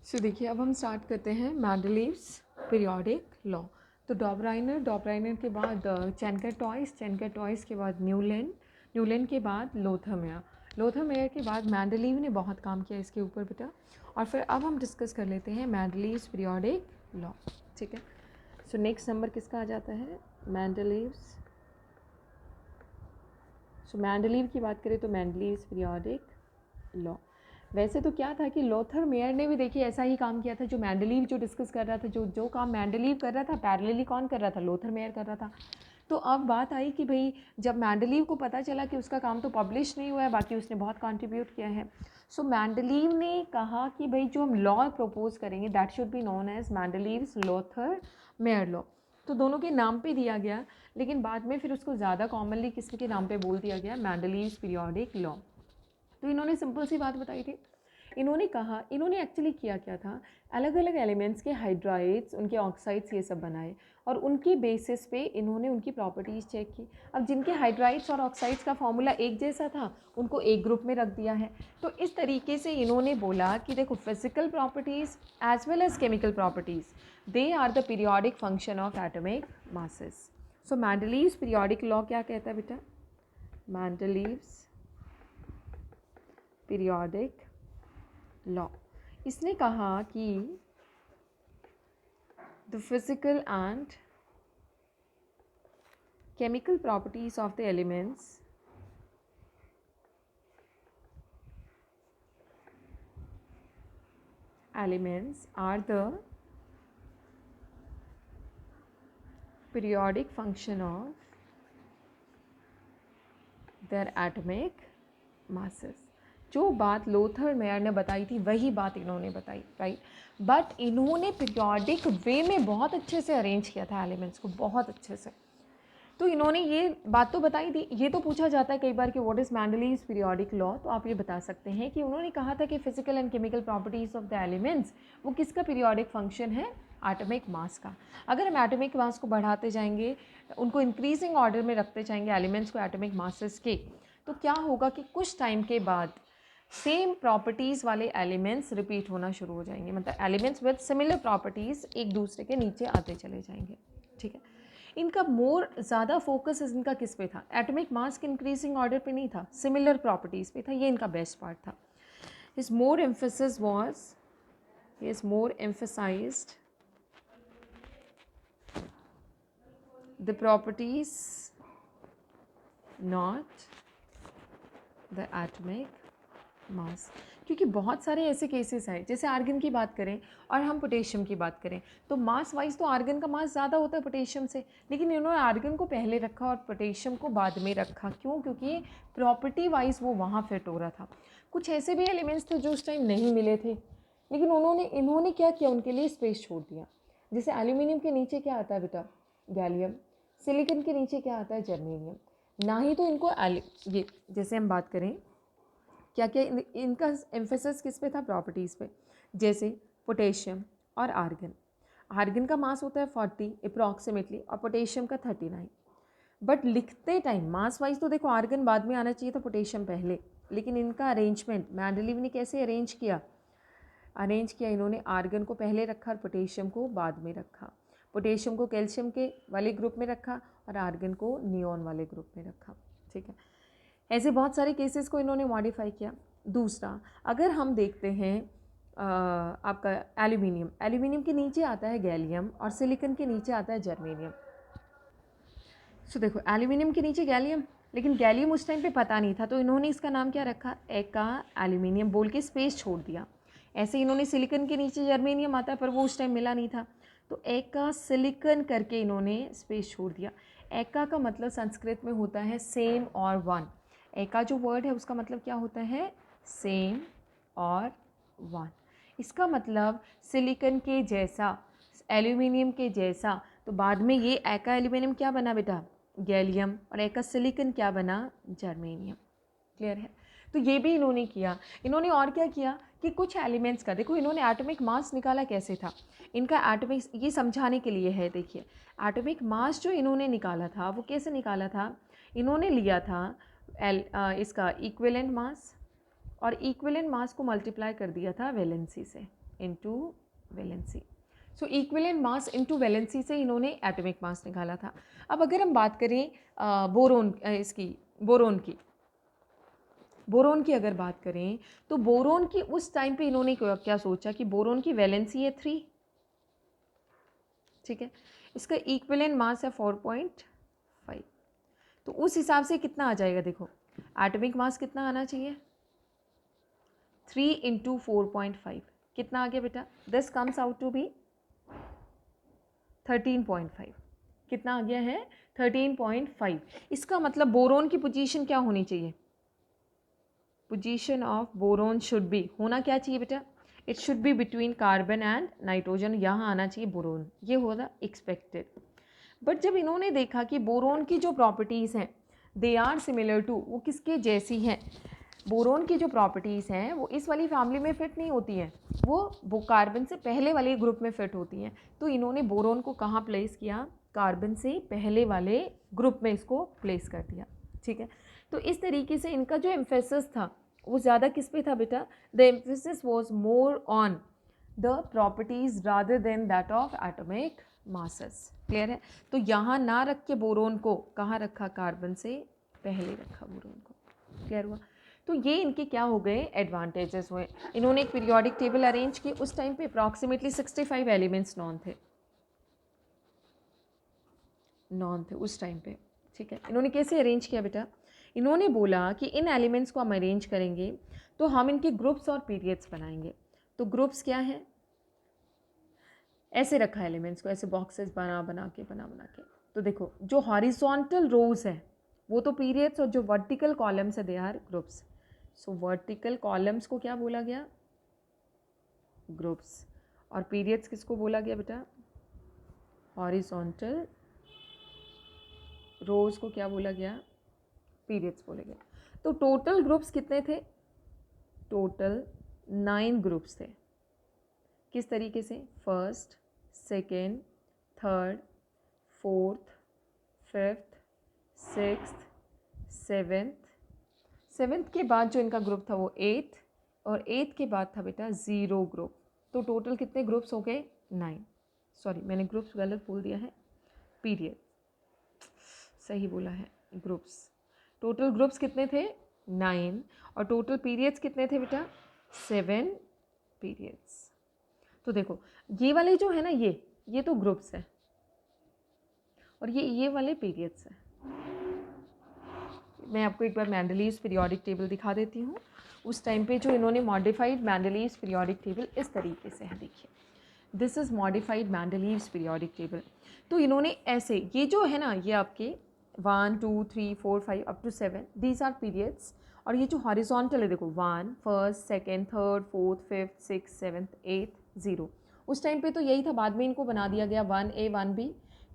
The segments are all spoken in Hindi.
सो देखिए, अब हम स्टार्ट करते हैं मेंडलीव्स पीरियोडिक लॉ। तो डॉबराइनर के बाद चेनकर टॉयस के बाद न्यूलैंड के बाद लोथर मेयर के बाद मेंडलीव ने बहुत काम किया इसके ऊपर बेटा। और फिर अब हम डिस्कस कर लेते हैं मेंडलीव्स पीरियोडिक लॉ। ठीक है, सो नेक्स्ट नंबर किसका आ जाता है? मेंडलीव्स। सो मेंडलीव की बात करें तो मेंडलीव्स पीरियोडिक लॉ। वैसे तो क्या था कि लोथर मेयर ने भी देखिए ऐसा ही काम किया था, जो मेंडलीव जो डिस्कस कर रहा था, जो काम मेंडलीव कर रहा था पैरेलली कौन कर रहा था? लोथर मेयर कर रहा था। तो अब बात आई कि भाई जब मेंडलीव को पता चला कि उसका काम तो पब्लिश नहीं हुआ है, बाकी उसने बहुत कंट्रीब्यूट किया है, सो मेंडलीव ने कहा कि भाई जो हम लॉ प्रपोज करेंगे that should be known as Mendeleev's Lothar Meyer law. तो दोनों के नाम पे दिया गया, लेकिन बाद में फिर उसको ज़्यादा कॉमनली किसके नाम पे बोल दिया गया? Mendeleev's periodic law. तो इन्होंने सिंपल सी बात बताई थी। इन्होंने एक्चुअली किया क्या था, अलग अलग एलिमेंट्स के हाइड्राइड्स, उनके ऑक्साइड्स ये सब बनाए और उनकी बेसिस पे इन्होंने उनकी प्रॉपर्टीज़ चेक की। अब जिनके हाइड्राइड्स और ऑक्साइड्स का फॉर्मूला एक जैसा था उनको एक ग्रुप में रख दिया है। तो इस तरीके से इन्होंने बोला कि देखो, physical properties as well as chemical properties, they are the periodic function of atomic masses. So Mendeleev's periodic law क्या कहता है बेटा? मेंडलीव्स पीरियोडिक लॉ, इसने कहा कि the physical and chemical properties of the elements are the periodic function of their atomic masses। जो बात लोथर मेयर ने बताई थी वही बात इन्होंने बताई, राइट। बट इन्होंने पीरियोडिक वे में बहुत अच्छे से अरेंज किया था एलिमेंट्स को, बहुत अच्छे से। तो इन्होंने ये बात तो बताई थी। ये तो पूछा जाता है कई बार कि what is Mendeleev's periodic law, तो आप ये बता सकते हैं कि उन्होंने कहा था कि physical and chemical properties of the elements वो किसका पीरियोडिक फंक्शन है? एटॉमिक मास का। अगर हम एटॉमिक मास को बढ़ाते जाएंगे, उनको इंक्रीजिंग ऑर्डर में रखते जाएंगे एलिमेंट्स को एटॉमिक मासेस के, तो क्या होगा कि कुछ टाइम के बाद सेम प्रॉपर्टीज़ वाले एलिमेंट्स रिपीट होना शुरू हो जाएंगे, मतलब एलिमेंट्स विद सिमिलर प्रॉपर्टीज़ एक दूसरे के नीचे आते चले जाएंगे। ठीक है, इनका मोर ज़्यादा फोकस इनका किस पे था? एटॉमिक मास के इंक्रीजिंग ऑर्डर पे नहीं था, सिमिलर प्रॉपर्टीज़ पे था। ये इनका बेस्ट पार्ट था। His more emphasis was, he is more emphasized the properties, not the atomic mass। क्योंकि बहुत सारे ऐसे केसेस हैं, जैसे आर्गन की बात करें और हम पोटेशियम की बात करें, तो मास वाइज तो आर्गन का मास ज़्यादा होता है पोटेशियम से, लेकिन इन्होंने आर्गन को पहले रखा और पोटेशियम को बाद में रखा। क्यों? क्योंकि प्रॉपर्टी वाइज वो वहाँ फिट हो रहा था। कुछ ऐसे भी एलिमेंट्स थे जो उस टाइम नहीं मिले थे, लेकिन इन्होंने क्या किया, उनके लिए स्पेस छोड़ दिया। जैसे एल्यूमिनियम के नीचे क्या आता है बेटा? गैलियम। सिलिकॉन के नीचे क्या आता है? जर्मेनियम। ना ही तो इनको ये जैसे हम बात करें क्या क्या इनका एम्फेसिस किस पे था? प्रॉपर्टीज़ पे। जैसे पोटेशियम और आर्गन, आर्गन का मास होता है 40 अप्रॉक्सीमेटली और पोटेशियम का 39। बट लिखते टाइम मास वाइज तो देखो आर्गन बाद में आना चाहिए था, पोटेशियम पहले, लेकिन इनका अरेंजमेंट मेंडलीव ने कैसे अरेंज किया? इन्होंने आर्गन को पहले रखा और पोटेशियम को बाद में रखा। पोटेशियम को कैल्शियम के वाले ग्रुप में रखा और आर्गन को नियॉन वाले ग्रुप में रखा। ठीक है, ऐसे बहुत सारे केसेस को इन्होंने मॉडिफाई किया। दूसरा, अगर हम देखते हैं आपका एल्यूमिनियम के नीचे आता है गैलियम और सिलिकॉन के नीचे आता है जर्मेनियम। सो देखो, एल्यूमिनियम के नीचे गैलियम, लेकिन गैलियम उस टाइम पे पता नहीं था, तो इन्होंने इसका नाम क्या रखा? एका एल्यूमिनियम बोल के स्पेस छोड़ दिया। ऐसे इन्होंने सिलिकॉन के नीचे जर्मेनियम आता है, पर वो उस टाइम मिला नहीं था, तो एका सिलिकॉन करके इन्होंने स्पेस छोड़ दिया। एका का मतलब संस्कृत में होता है सेम और वन। एका जो वर्ड है उसका मतलब क्या होता है? सेम और वन। इसका मतलब सिलिकॉन के जैसा, एल्यूमिनियम के जैसा। तो बाद में ये एका एल्यूमिनियम क्या बना बेटा? गैलियम। और एका सिलिकॉन क्या बना? जर्मेनियम। क्लियर है? तो ये भी इन्होंने किया। इन्होंने और क्या किया कि कुछ एलिमेंट्स का, देखो इन्होंने एटॉमिक मास निकाला कैसे था, इनका एटॉमिक, ये समझाने के लिए है। देखिए, एटॉमिक मास जो इन्होंने निकाला था वो कैसे निकाला था? इन्होंने लिया था इसका इक्विवेलेंट मास और इक्विवेलेंट मास को मल्टीप्लाई कर दिया था वैलेंसी से। Into valency. So equivalent mass into valency से इन्होंने एटॉमिक मास निकाला था। अब अगर हम बात करें बोरोन की अगर बात करें तो बोरोन की उस टाइम पे इन्होंने क्या सोचा कि बोरोन की वैलेंसी है 3, ठीक है, इसका इक्विवेलेंट मास है 4.5। तो उस हिसाब से कितना आ जाएगा, देखो एटॉमिक मास कितना आना चाहिए, 3 इंटू 4.5 कितना आ गया बेटा, this comes out to be 13.5। कितना आ गया है, 13.5। इसका मतलब बोरोन की पोजीशन क्या होनी चाहिए, position of boron should be होना क्या चाहिए बेटा, it should be between carbon and nitrogen, यहाँ आना चाहिए बोरोन, ये होगा एक्सपेक्टेड। बट जब इन्होंने देखा कि बोरोन की जो प्रॉपर्टीज़ हैं दे आर सिमिलर टू, वो किसके जैसी हैं, बोरोन की जो प्रॉपर्टीज़ हैं वो इस वाली फैमिली में फिट नहीं होती हैं, वो कार्बन से पहले वाले ग्रुप में फिट होती हैं। तो इन्होंने बोरोन को कहाँ प्लेस किया, कार्बन से पहले वाले ग्रुप में इसको प्लेस कर दिया, ठीक है। तो इस तरीके से इनका जो एम्फेसिस था वो ज़्यादा किस पे था बेटा, the emphasis was more on the properties rather than that of atomic masses. Clear है। तो यहाँ ना रख के बोरोन को कहाँ रखा, कार्बन से पहले रखा बोरोन को। क्लियर हुआ। तो ये इनके क्या हो गए, एडवांटेजेस हुए। इन्होंने एक पीरियोडिक टेबल अरेंज की, उस टाइम पे अप्रॉक्सीमेटली 65 एलिमेंट्स नॉन थे उस टाइम पे, ठीक है। इन्होंने कैसे अरेंज किया बेटा, इन्होंने बोला कि इन एलिमेंट्स को हम अरेंज करेंगे तो हम इनके ग्रुप्स और पीरियड्स बनाएंगे। तो ग्रुप्स क्या है, ऐसे रखा है एलिमेंट्स को, ऐसे बॉक्सेस बना के। तो देखो जो हॉरिजॉन्टल रोज है वो तो पीरियड्स, और जो वर्टिकल कॉलम्स है they are groups. So vertical columns को क्या बोला गया, ग्रुप्स, और पीरियड्स किसको बोला गया बेटा, हॉरिजॉन्टल रोज को क्या बोला गया, पीरियड्स बोला गया। तो टोटल ग्रुप्स कितने थे, टोटल 9 ग्रुप्स थे। किस तरीके से, first, second, third, fourth, fifth, sixth, seventh के बाद जो इनका ग्रुप था वो 8th, और 8th के बाद था बेटा 0 ग्रुप। तो टोटल कितने ग्रुप्स हो गए, 9। सॉरी मैंने ग्रुप्स गलत बोल दिया है, पीरियड सही बोला है, ग्रुप्स। टोटल ग्रुप्स कितने थे, 9, और टोटल पीरियड्स कितने थे बेटा, 7 पीरियड्स। तो देखो ये वाले जो है ना, ये तो ग्रुप्स है, और ये वाले पीरियड्स हैं। मैं आपको एक बार मेंडलीव्स पीरियोडिक टेबल दिखा देती हूँ। उस टाइम पे जो इन्होंने मॉडिफाइड मेंडलीव्स पीरियोडिक टेबल इस तरीके से है, देखिए this is modified Mendeleev's periodic table. तो इन्होंने ऐसे, ये जो है ना, ये आपके 1 2 3 4 5 up to 7 these are periods. और ये जो हॉरिजॉन्टल है देखो 1 first second third fourth fifth six seventh eighth 0। उस टाइम पे तो यही था, बाद में इनको बना दिया गया 1A 1B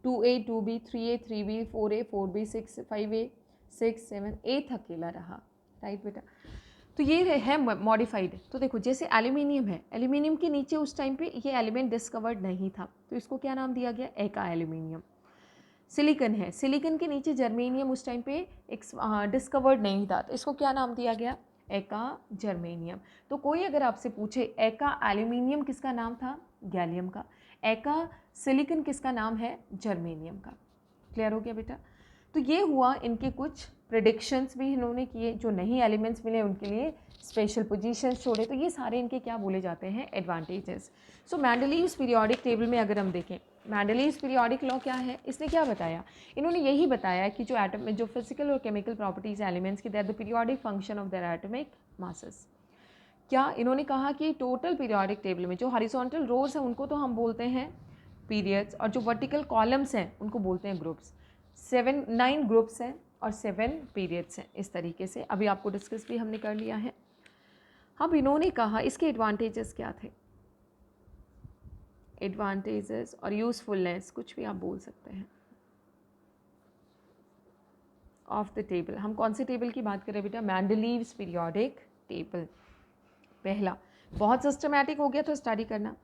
2A 2B 3A 3B 4A 4B 6 5A 6 7 8 अकेला रहा, राइट बेटा। तो ये है मॉडिफाइड। तो देखो जैसे एल्यूमिनियम है, एल्यूमिनियम के नीचे उस टाइम पे ये एलिमेंट डिस्कवर्ड नहीं था, तो इसको क्या नाम दिया गया, एका एल्यूमिनियम। सिलिकन है, सिलिकन के नीचे जर्मेनियम उस टाइम पे एक डिस्कवर्ड नहीं था, तो इसको क्या नाम दिया गया, एका जर्मेनियम। तो कोई अगर आपसे पूछे एका एल्यूमिनियम किसका नाम था, गैलियम का, एका सिलिकन किसका नाम है, जर्मेनियम का। क्लियर हो गया बेटा। तो ये हुआ इनके कुछ प्रेडिक्शंस भी इन्होंने किए, जो नहीं एलिमेंट्स मिले उनके लिए स्पेशल पोजीशंस छोड़े। तो ये सारे इनके क्या बोले जाते हैं, एडवांटेजेस। सो मेंडलीव्स पीरियोडिक टेबल में अगर हम देखें, मेंडलीव्स पीरियोडिक लॉ क्या है, इसने क्या बताया, इन्होंने यही बताया कि जो एटम में जो फिजिकल और केमिकल प्रॉपर्टीज एलिमेंट्स की, that the periodic function of their atomic masses. क्या इन्होंने कहा कि टोटल पीरियोडिक टेबल में जो हॉरिजॉन्टल रोज हैं उनको तो हम बोलते हैं पीरियड्स, और जो वर्टिकल कॉलम्स हैं उनको बोलते हैं ग्रुप्स। 9 ग्रुप्स हैं और 7 पीरियड्स हैं। इस तरीके से अभी आपको डिस्कस भी हमने कर लिया है। अब इन्होंने कहा इसके एडवांटेजेस क्या थे, एडवांटेजेस और यूजफुलनेस कुछ भी आप बोल सकते हैं ऑफ द टेबल। हम कौन से टेबल की बात करें बेटा, मेंडलीव्स पीरियोडिक टेबल। पहला, बहुत सिस्टमैटिक हो गया तो स्टडी करना,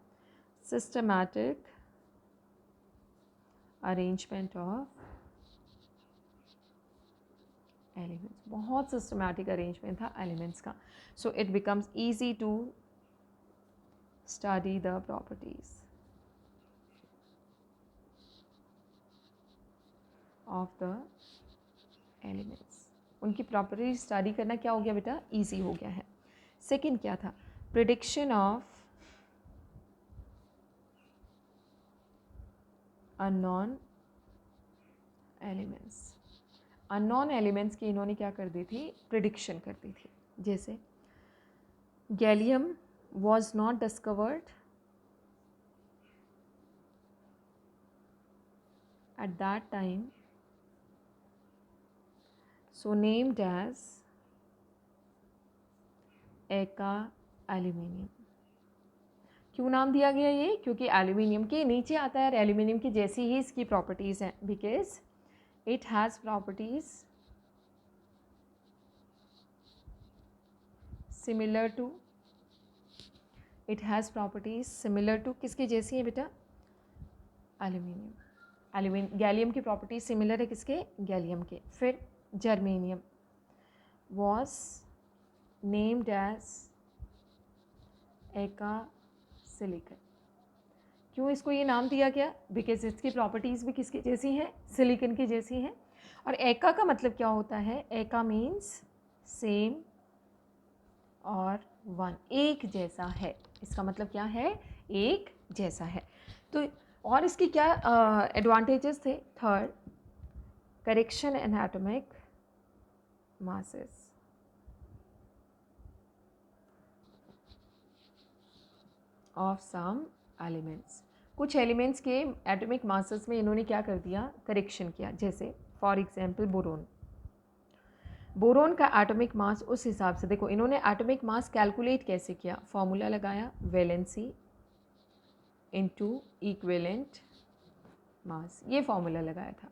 सिस्टमैटिक अरेंजमेंट ऑफ एलिमेंट्स, बहुत सिस्टमैटिक अरेंजमेंट था एलिमेंट्स का। So it becomes easy to study the properties of the elements. उनकी प्रॉपर्टीज स्टडी करना क्या हो गया बेटा, ईजी हो गया है। सेकंड क्या था, prediction of unknown elements. Unknown elements की इन्होंने क्या कर दी थी, प्रिडिक्शन कर दी थी। जैसे gallium was not discovered at that time, so named as एका एल्यूमिनियम। क्यों नाम दिया गया ये, क्योंकि एल्यूमिनियम के नीचे आता है और एल्यूमिनियम की जैसी ही इसकी प्रॉपर्टीज़ हैं, because it has properties similar to, it has properties similar to, किसके जैसी है बेटा, एल्यूमिनियम। गैलियम की प्रॉपर्टी सिमिलर है किसके, गैलियम के। फिर germanium was named as eka silicon. क्यों इसको ये नाम दिया गया, बिकॉज इसकी प्रॉपर्टीज़ भी किसकी जैसी हैं, सिलिकन की जैसी हैं। और एका का मतलब क्या होता है, एका मीन्स सेम और वन, एक जैसा है। इसका मतलब क्या है, एक जैसा है। तो और इसकी क्या एडवांटेजेस थे, third, correction in atomic masses. Of some elements, कुछ एलिमेंट्स के एटॉमिक मासेस में इन्होंने क्या कर दिया, करेक्शन किया। जैसे फॉर एग्जांपल बोरोन, बोरोन का एटॉमिक मास उस हिसाब से, देखो इन्होंने एटॉमिक मास कैलकुलेट कैसे किया, फॉर्मूला लगाया वैलेंसी इनटू इक्विवेलेंट मास, ये फॉर्मूला लगाया था।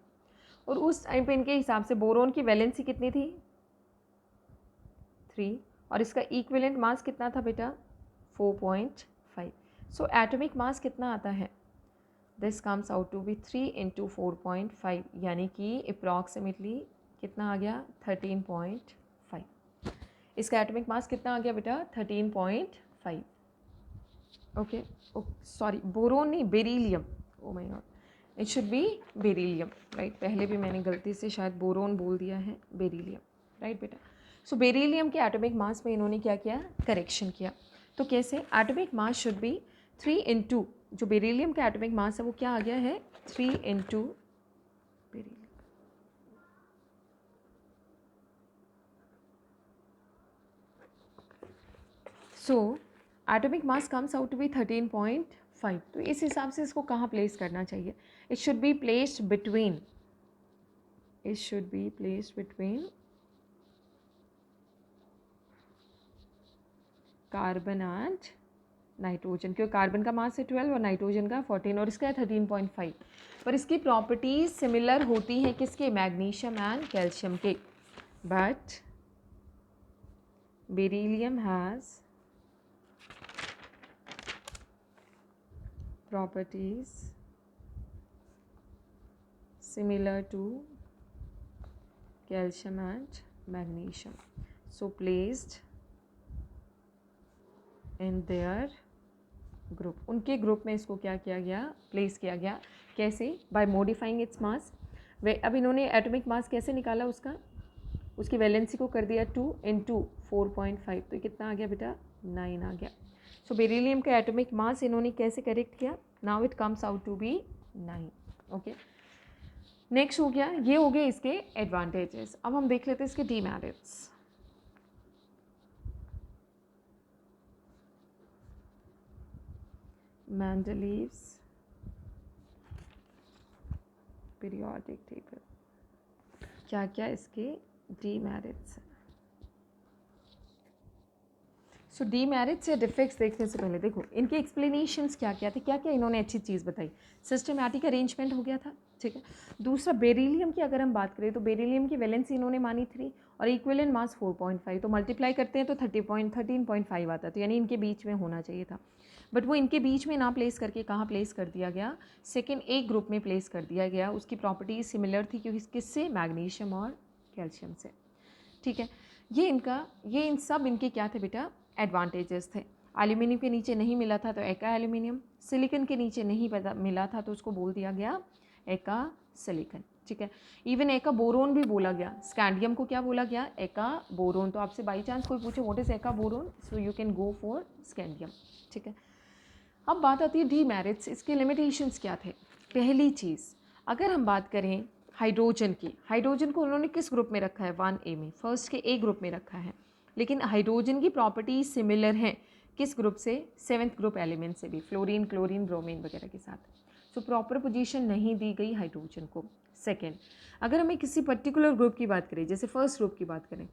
और उस टाइम पे इनके हिसाब से बोरोन की वैलेंसी कितनी थी, 3, और इसका इक्विवेलेंट मास कितना था बेटा, 4.5। सो एटॉमिक मास कितना आता है, this comes out to be 3 into 4.5, यानी कि अप्रॉक्सीमेटली कितना आ गया, 13.5। इसका एटॉमिक मास कितना आ गया बेटा, 13.5। ओके, सॉरी बोरोन नहीं, beryllium, oh my God, it should be beryllium, right. पहले भी मैंने गलती से शायद बोरोन बोल दिया है, बेरिलियम, राइट बेटा। सो बेरिलियम के एटॉमिक मास में इन्होंने क्या किया, करेक्शन किया। तो कैसे, atomic mass should be 3 into, जो बेरिलियम का एटॉमिक मास है वो क्या आ गया है, 3 into beryllium. So atomic mass comes out to be 13.5। तो इस हिसाब से इसको कहाँ प्लेस करना चाहिए, it should be placed between, it should be placed between carbon and nitrogen, क्योंकि कार्बन का मास है 12 और नाइट्रोजन का 14 और इसका है 13.5। पर इसकी प्रॉपर्टीज सिमिलर होती हैं किसके, मैग्नीशियम एंड कैल्शियम के, but beryllium has properties similar to calcium and magnesium, so placed in their group, उनके ग्रुप में इसको क्या किया गया, प्लेस किया गया। कैसे, बाय मॉडिफाइंग इट्स मास। वे अब इन्होंने एटॉमिक मास कैसे निकाला उसका, उसकी वैलेंसी को कर दिया 2 इंटू 4.5, तो कितना आ गया बेटा, 9 आ गया। सो बेरिलियम का एटॉमिक मास इन्होंने कैसे करेक्ट किया, now it comes out to be 9। Okay, next हो गया, ये हो गए इसके एडवांटेजेस। अब हम देख लेते हैं इसके डीमेरिट्स। मेंडलीव्स पीरियोडिक टेबल, क्या क्या इसके डीमेरिट्स हैं। सो डीमेरिट्स या डिफेक्ट्स देखने से पहले देखो इनके एक्सप्लेनेशंस क्या क्या थे, क्या क्या इन्होंने अच्छी चीज़ बताई। सिस्टमैटिक अरेंजमेंट हो गया था, ठीक है। दूसरा बेरिलियम की अगर हम बात करें तो बेरिलियम की वैलेंसी इन्होंने मानी 3 और इक्विवेलेंट मास 4.5, तो मल्टीप्लाई करते हैं तो 13.5 आता है, तो यानी इनके बीच में होना चाहिए था। बट वो इनके बीच में ना प्लेस करके कहाँ प्लेस कर दिया गया, सेकेंड ए ग्रुप में प्लेस कर दिया गया। उसकी प्रॉपर्टीज सिमिलर थी, क्योंकि किससे, मैग्नीशियम और कैल्शियम से, ठीक है। ये इन सब इनके क्या थे बेटा, एडवांटेजेस थे। एल्यूमिनियम के नीचे नहीं मिला था तो एका एल्यूमिनियम, सिलिकॉन के नीचे नहीं पता मिला था तो उसको बोल दिया गया एका सिलिकॉन, ठीक है। इवन एका बोरोन भी बोला गया, स्कैंडियम को क्या बोला गया, एका बोरोन। तो आपसे बाई चांस कोई पूछे व्हाट इज एका boron, so you can go for scandium, ठीक है। अब बात आती है डीमेरिट्स, इसके लिमिटेशंस क्या थे। पहली चीज़, अगर हम बात करें हाइड्रोजन की, हाइड्रोजन को उन्होंने किस ग्रुप में रखा है, 1A में, फर्स्ट के ए ग्रुप में रखा है, लेकिन हाइड्रोजन की प्रॉपर्टीज सिमिलर हैं किस ग्रुप से, 7th ग्रुप एलिमेंट से भी, फ्लोरीन, क्लोरीन, ब्रोमीन वगैरह के साथ। सो प्रॉपर पोजीशन नहीं दी गई हाइड्रोजन को। सेकेंड, अगर हमें किसी पर्टिकुलर ग्रुप की बात करें, जैसे फर्स्ट ग्रुप की बात करें,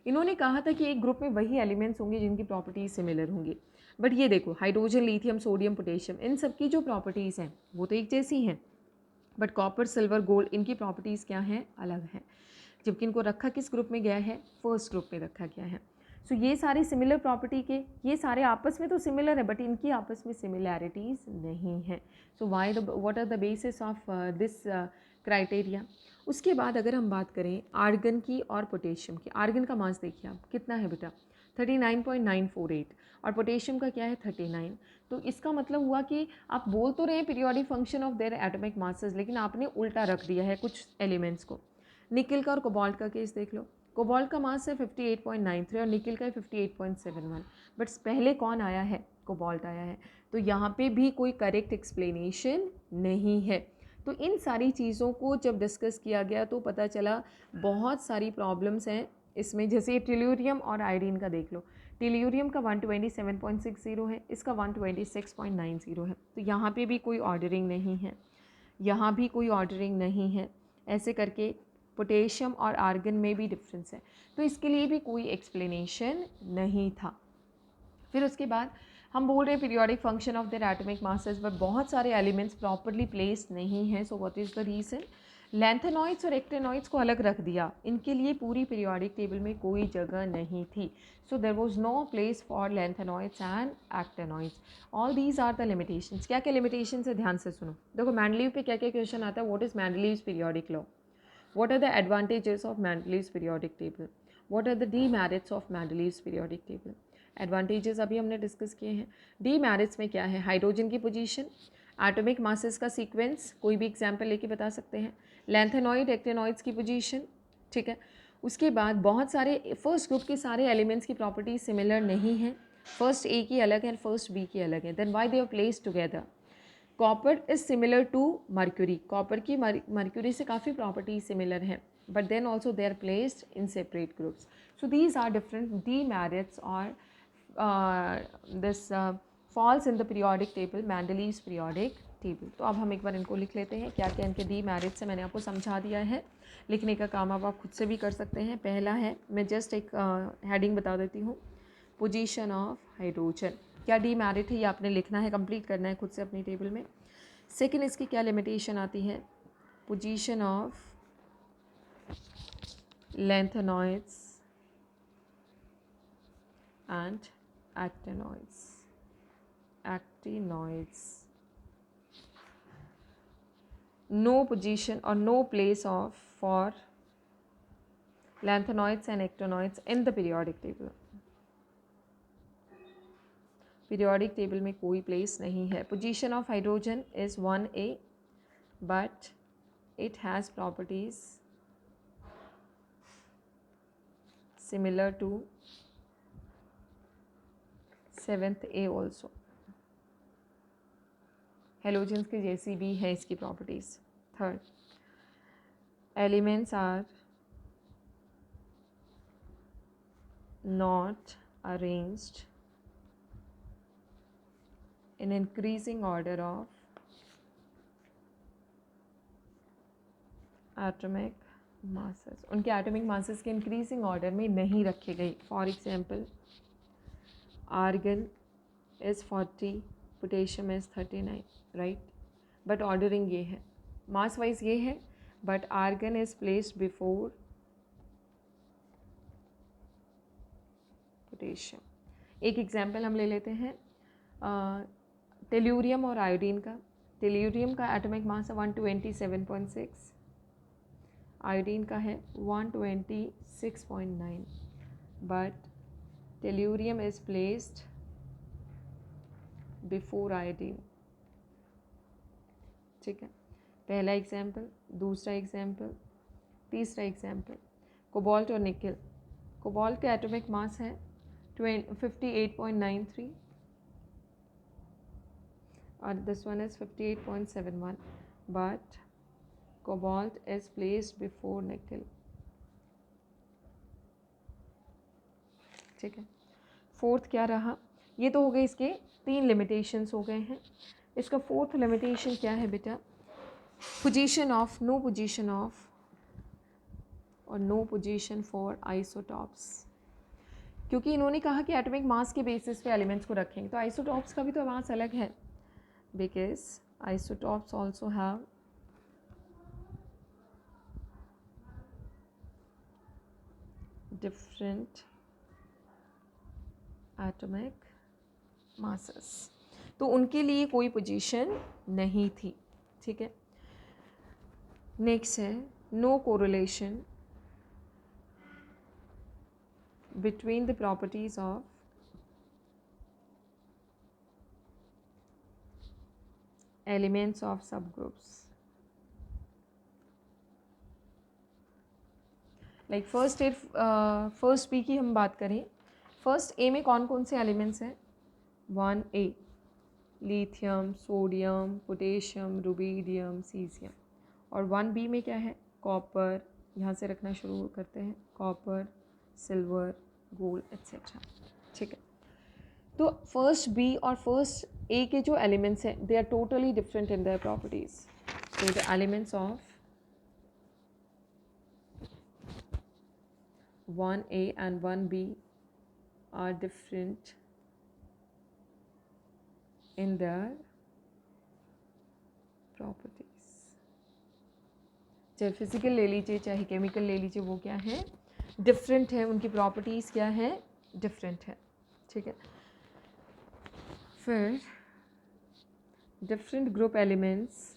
इन्होंने कहा था कि एक ग्रुप में वही एलिमेंट्स होंगे जिनकी प्रॉपर्टीज सिमिलर होंगी, बट ये देखो हाइड्रोजन, लिथियम, सोडियम, पोटेशियम, इन सब की जो प्रॉपर्टीज़ हैं वो तो एक जैसी हैं, बट कॉपर, सिल्वर, गोल्ड, इनकी प्रॉपर्टीज़ क्या हैं, अलग हैं। जबकि इनको रखा किस ग्रुप में गया है, फर्स्ट ग्रुप में रखा गया है। सो ये सारे सिमिलर प्रॉपर्टी के, ये सारे आपस में तो सिमिलर है बट इनकी आपस में सिमिलैरिटीज़ नहीं है। So what are the basis of this criteria. उसके बाद अगर हम बात करें आर्गन की और पोटेशियम की, आर्गन का मास देखिए आप कितना है बेटा, 39.948 और पोटेशियम का क्या है 39। तो इसका मतलब हुआ कि आप बोल तो रहे हैं periodic function of their atomic masses, लेकिन आपने उल्टा रख दिया है कुछ एलिमेंट्स को। निकल का और कोबाल्ट का केस देख लो, कोबाल्ट का मास है 58.93 और निकल का है 58.71, बट पहले कौन आया है, कोबाल्ट आया है। तो यहाँ पे भी कोई करेक्ट एक्सप्लेनेशन नहीं है। तो इन सारी चीज़ों को जब डिस्कस किया गया तो पता चला बहुत सारी प्रॉब्लम्स हैं इसमें। जैसे टेल्यूरियम और आयोडीन का देख लो, टेल्यूरियम का 127.60 है, इसका 126.90 है। तो यहाँ पे भी कोई ऑर्डरिंग नहीं है, यहाँ भी कोई ऑर्डरिंग नहीं है। ऐसे करके पोटेशियम और आर्गन में भी डिफरेंस है, तो इसके लिए भी कोई एक्सप्लेनेशन नहीं था। फिर उसके बाद हम बोल रहे हैं periodic function of their atomic masses, but बहुत सारे एलिमेंट्स प्रॉपरली प्लेस्ड नहीं हैं। So what is the reason, lanthanoids और एक्टेनॉइड्स को अलग रख दिया, इनके लिए पूरी पीरियोडिक टेबल में कोई जगह नहीं थी। So there was no place for lanthanoids and actinoids. All these are the limitations. क्या क्या लिमिटेशंस है, ध्यान से सुनो। देखो मेंडलीव पे क्या क्या क्वेश्चन आता है, what is Mendeleev's periodic law, what are the advantages of Mendeleev's periodic table, what are the demerits of Mendeleev's periodic table। Advantages अभी हमने डिस्कस किए हैं। डीमेरिट्स में क्या है, हाइड्रोजन की पोजीशन, एटॉमिक मासेस का सीक्वेंस, कोई भी एग्जांपल लेके बता सकते हैं, लैंथेनॉइड एक्टेनॉइड्स की पोजीशन, ठीक है। उसके बाद बहुत सारे फर्स्ट ग्रुप के सारे एलिमेंट्स की प्रॉपर्टीज सिमिलर नहीं हैं, फर्स्ट ए की अलग है, फर्स्ट बी की अलग है, then why they are placed together. Copper is similar to mercury, copper की मर्क्यूरी से काफ़ी प्रॉपर्टीज सिमिलर हैं, but then also they are placed in separate groups. So these are different demerits और this falls in the periodic table, Mendeleev's periodic table. तो अब हम एक बार इनको लिख लेते हैं, क्या क्या इनके डीमेरिट्स है, मैंने आपको समझा दिया है। लिखने का काम अब आप खुद से भी कर सकते हैं। पहला है, मैं जस्ट एक हेडिंग बता देती हूँ, पोजीशन ऑफ हाइड्रोजन, क्या डीमेरिट है ये आपने लिखना है, कंप्लीट करना है खुद से अपनी टेबल में। सेकंड, इसकी क्या लिमिटेशन आती है, position of lanthanoids and actinoids, no position or no place of for lanthanoids and actinoids in the periodic table। Periodic table में कोई प्लेस नहीं है। Position of hydrogen is 1A but it has properties similar to 7th A also, halogens की जैसी भी है इसकी properties. Third, elements are not arranged in increasing order of atomic masses, उनके एटॉमिक मासेस के इंक्रीजिंग ऑर्डर में नहीं रखे गए। For example argon is 40, potassium is 39, right, but ordering ये है, मास वाइज ये है, but argon is placed before potassium. एक एग्जांपल हम ले लेते हैं टेल्यूरियम और आयोडीन का। टेल्यूरियम का एटॉमिक मास है 127.6, आयोडीन का है 126.9, but tellurium is placed before iodine. ठीक है, पहला एग्जाम्पल, दूसरा एग्जाम्पल, तीसरा एग्जाम्पल, कोबाल्ट और निकल। कोबाल्ट का एटॉमिक मास है 58.93 और this one is 58.71, but cobalt is placed before निकल। ठीक है, फोर्थ क्या रहा? ये तो हो गए इसके 3 लिमिटेशंस हो गए हैं। इसका फोर्थ लिमिटेशन क्या है बेटा? Position of, no position of और नो पोजीशन फॉर आइसोटॉप्स। क्योंकि इन्होंने कहा कि एटॉमिक मास के बेसिस पे एलिमेंट्स को रखेंगे, तो आइसोटॉप्स का भी तो मास अलग है, because isotopes also have different atomic masses, तो उनके लिए कोई पोजीशन नहीं थी। ठीक है, नेक्स्ट है no correlation between the properties of elements of subgroups. Like first B की हम बात करें, फर्स्ट ए में कौन कौन से एलिमेंट्स हैं? 1A lithium, sodium, potassium, rubidium, caesium, और 1B में क्या है? कॉपर, यहाँ से रखना शुरू करते हैं, कॉपर, सिल्वर, गोल्ड एट्सेट्रा। ठीक है, तो फर्स्ट बी और फर्स्ट ए के जो एलिमेंट्स हैं they are totally different in their properties. So the elements of 1A and 1B are different in their properties। चाहे फिजिकल ले लीजिए चाहे केमिकल ले लीजिए, वो क्या है? डिफरेंट है, उनकी प्रॉपर्टीज़ क्या है? डिफरेंट है। ठीक है, फिर different group elements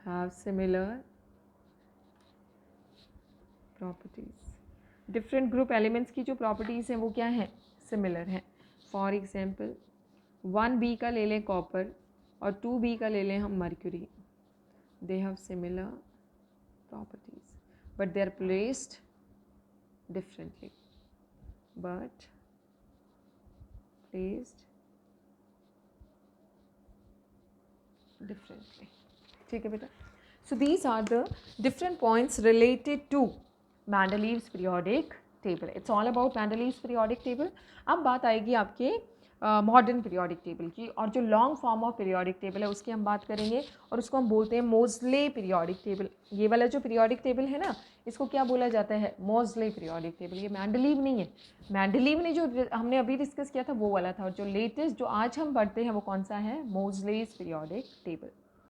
have similar properties। Different group elements की जो प्रॉपर्टीज़ हैं वो क्या है? सिमिलर है। फॉर एग्जाम्पल 1B का ले लें कॉपर और 2B का ले लें हम mercury, they have similar properties but they are placed differently, but placed differently. ठीक है बेटा, so these are the different points related to Mendeleev's periodic table. It's all about Mendeleev's periodic table. अब बात आएगी आपके मॉडर्न पीरियोडिक टेबल की, और जो long form of periodic table है उसकी हम बात करेंगे, और उसको हम बोलते हैं मोज़ले पीरियोडिक टेबल। ये वाला जो पीरियोडिक टेबल है ना, इसको क्या बोला जाता है? मोज़ले पीरियोडिक टेबल। ये मेंडलीव नहीं है, मेंडलीव ने जो हमने अभी डिस्कस किया था वो वाला था, और जो लेटेस्ट जो आज हम पढ़ते हैं वो कौन सा है? मोज़लेस पीरियोडिक टेबल।